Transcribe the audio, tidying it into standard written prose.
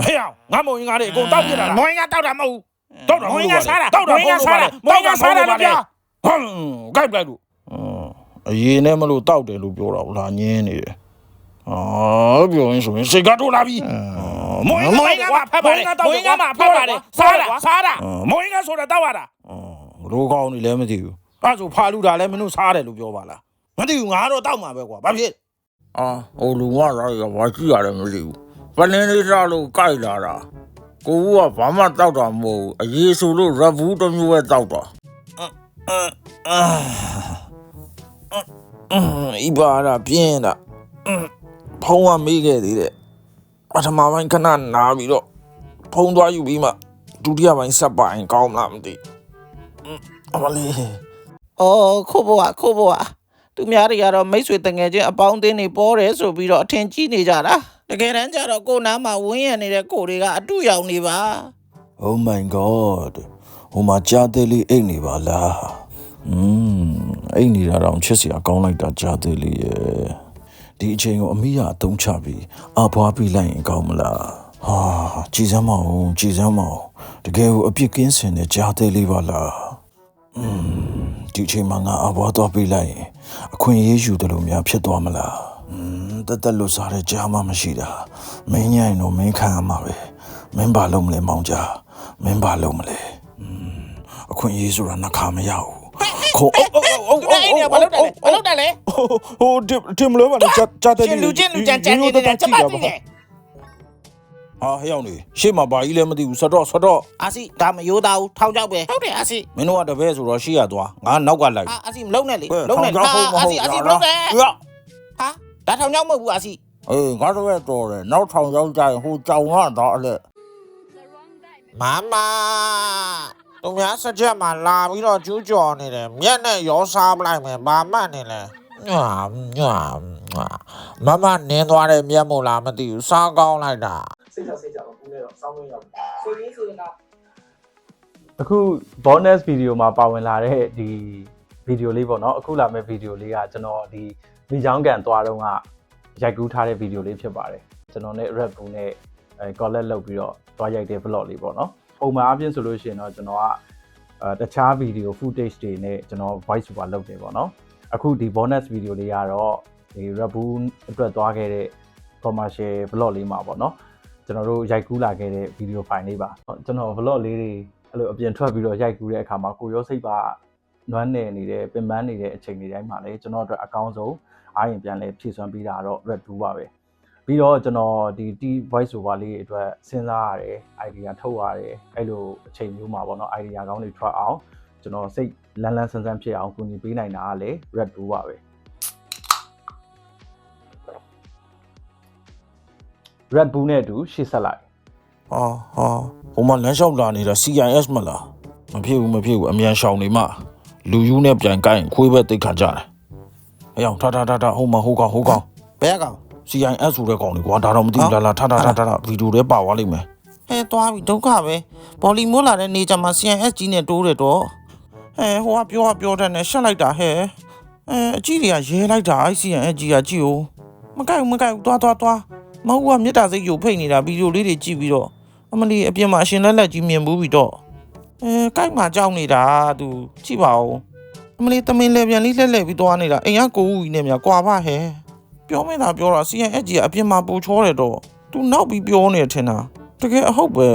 嘿呀，俺某应该的，给我倒进来了。我应该倒点冇，倒点我应该杀了，倒点我应该杀了，我应该杀了，你ပြော该不该录？အရင်နဲ့မလို့တောက်တယ်လို့ပြောတာဟုတ်လားညင်းနေတယ်ပြောရင်ဆိုရင်စိတ်ကတော့လာပြီ我应该嘛拍ပါတယ်我应该嘛拍ပါတယ်စားတာမင်းကဆိုတာတောက်ရတာလိုကောင်းနေလည်းမသိဘူးအဲ့ဆိုဖာလူတာလည်းမင်းတို့စားတယ်လို့ပြောပါလားမသိဘူးငါတော့တောက်မှာပဲကွာဘာဖြစ်ဟိုလူကလည်းဘာကြည့်ရတယ်မသိဘူးပလင်းလေးစားလို့ကြိုက်လာတာကိုကဘာမှတောက်တာမဟုတ်ဘူးအရေးဆိုလို့ရက်ဘူးတစ်မျိုးပဲတောက်တာဤပါတာပြင်းတာဖုံးကမေးခဲ့သေးတယ်ပထမပိုင်းခဏနားပြီးတော့ဖုံးသွားယူပြီးမှဒုတိယပိုင်းဆက်ပါရင်ကောင်းမလားမသိအမလေးခိုးဖို့သူများတွေကတော့မိတ်ဆွေတငယ်ချင်းအပေါင်းအသင်းတွေပေါ်တယ်ဆိုပြီးတော့အထင်ကြီးနေကြတာတကယ်တမ်းကျတော့ကိုနားမှာဝင်းရနေတဲ့ကိုတွေကအတူရောက်နေပါ Oh my god ဟိုမှာကြားသေးလေးအိတ်နေပါလားအိတ်နေတာတော့ချစ်စရာကောင်းလိုက်တာကြားသေးလေးရဲ့ဒီအချိန်ကိုအမိကအသုံးချပြီးအဖွားပြီးလိုက်ရင်ကောင်းမလားဟာကြည်စမ်းမအောင်တကယ်ကိုအပြစ်ကင်းစင်တဲ့ကြားသေးလေးပါလားဒီအချိန်မှာငါအဖွားတော့ပြီးလိုက်ရင်အခွင့်အရေးယူတယ်လို့များဖြစ်သွားမလားတက်လို့စားတဲ့ကြားမှမရှိတာမင်းညရင်တော့မင်းခံရမှာပဲမင်းဘာလုပ်မလဲမောင်ကြားမင်းဘာလုပ်မလဲအခွင့်အရေးဆိုတာနှခါမရဘူးခိုးဘာလုပ်တယ်လဲဟိုတင်မလို့ပါနဲ့ကြားတဲ့လူချင်းကြမ်းနေတယ်ကျမသိတယ်ဟာဟဲ့အောင်လေရှေ့မှာဘာကြီးလဲမသိဘူးဆက်တော့အာစီဒါမရိုးသားဘူးထောင်ချောက်ပဲဟုတ်တယ်အာစီမင်းတို့ကတပည့်ဆိုတော့ရှေ့ရသွားငါနောက်ကလိုက်အာစီမလုံးနဲ့လေလုံးနဲ့အာစီမလုံးနဲ့ဟာဒါထောင်ချောက်မဟုတ်ဘူးအာစီငါတို့ရဲ့တော်တယ်နောက်ထောင်ရောက်ကြရင်ဟိုကြောင်ကတော့အဲ့မမသူများစကြက်မှာလာပြီးတော့ကျူးကျော်နေတယ်မျက်နဲ့ရောစားပလိုက်မယ်ဘာမှတ်နေလဲမမနင်းသွားတဲ့မျက်မို့လားမသိဘူးစားကောင်းလိုက်တာစိတ်ကြောက်တော့ဘူးနဲ့တော့စောင်းလို့ရောက်ဆိုရင်တော့အခု bonus video မှာပါဝင်လာတဲ့ဒီ video လေးပေါ့နော်အခုလာမဲ့ video လေးကကျွန်တော်ဒီမိချောင်းကန်သွားတော့ကရိုက်ကူးထားတဲ့ video လေးဖြစ်ပါတယ်ကျွန်တော်နဲ့ rap ဘူးနဲ့collab လုပ်ပြီးတော့သွားရိုက်တဲ့ vlog လေးပေါ့နော်ပုံမှန်အပြင်ဆိုလို့ရှိရင်တော့ကျွန်တော်ကတခြား video footage တွေနဲ့ကျွန်တော် voice over လုပ်တယ်ပေါ့နော်အခုဒီ bonus video လေးကတော့ဒီ rap ဘူးအတွက်သွားခဲ့တဲ့ commercial vlog လေးမှာပေါ့နော်ကျွန်တော်တို့ရိုက်ကူးလာခဲ့တဲ့ video file လေးပါကျွန်တော် vlog လေးတွေအဲ့လိုအပြင်ထွက်ပြီးတော့ရိုက်ကူးတဲ့အခါမှာကိုရောစိတ်ပါနွမ်းနယ်နေတဲ့ပင်ပန်းနေတဲ့အချိန်တွေတိုင်းမှာလည်းကျွန်တော်တို့အကောင်းဆုံးအားရင်ပြန်လဲဖြည့်စွမ်းပေးတာတော့ rap ဘူးပါပဲပြီးတော့ကျွန်တော်ဒီ voice over လေးအတွက်စဉ်းစားရတယ် idea ထုတ်ရတယ်အဲ့လိုအချိန်မျိုးမှာပေါ့နော် idea ကောင်းတွေထွက်အောင်ကျွန်တော်စိတ်လန်းဆန်းဖြစ်အောင်ကူညီပေးနိုင်တာကလည်း rap ဘူးပါပဲ rap ဘူးနဲ့အတူရှေ့ဆက်လိုက်ဟိုမှာလမ်းလျှောက်လာနေတာ CIS မလားမဖြစ်ဘူးအမြန်ရှောင်နေမှလူယူနဲ့ပြန်ကိုင်းခွေးပဲတိတ်ခါကြတယ်ဟဲ့အောင်ထဟိုမှာဟိုကောင်ဘယ်ကောင် CIS ဆိုတဲ့ကောင်တွေကွာဒါတော့မသိဘူးလားထဗီဒီယိုထဲပါသွားလိမ့်မယ်သွားပြီဒုက္ခပဲဘော်လီမိုးလာတဲ့နေကြမှာ CIS ကြီးနဲ့တိုးတယ်တော့ဟိုကပြောတဲ့နဲ့ရှက်လိုက်တာဟဲ့အကြီးတွေကရဲလိုက်တာ CIS ကြီးကကြည့်ဦးမကိုက်ဘူးသွားမဟုတ်ကမြတ်တာစိတ်ယိုဖိတ်နေတာဗီဒီယိုလေးတွေကြည့်ပြီးတော့အမလီအပြင်မှာအရှင်လက်ကြီးမြင်ဘူးပြီးတော့ကိုက်မှာကြောက်နေတာသူကြည့်ပါဦးအမလီတမင်လေပြန်လေးလှည့်ပြီးသွားနေတာအိမ်ကကိုဦးကြီးနဲ့မြကွာပါဟဲ့ပြောမင်းသာပြောတာ CIS ကြီးကအပြင်မှာပူချောတယ်တော့သူနောက်ပြီးပြောနေတယ်ထင်တာတကယ်အဟုတ်ပဲ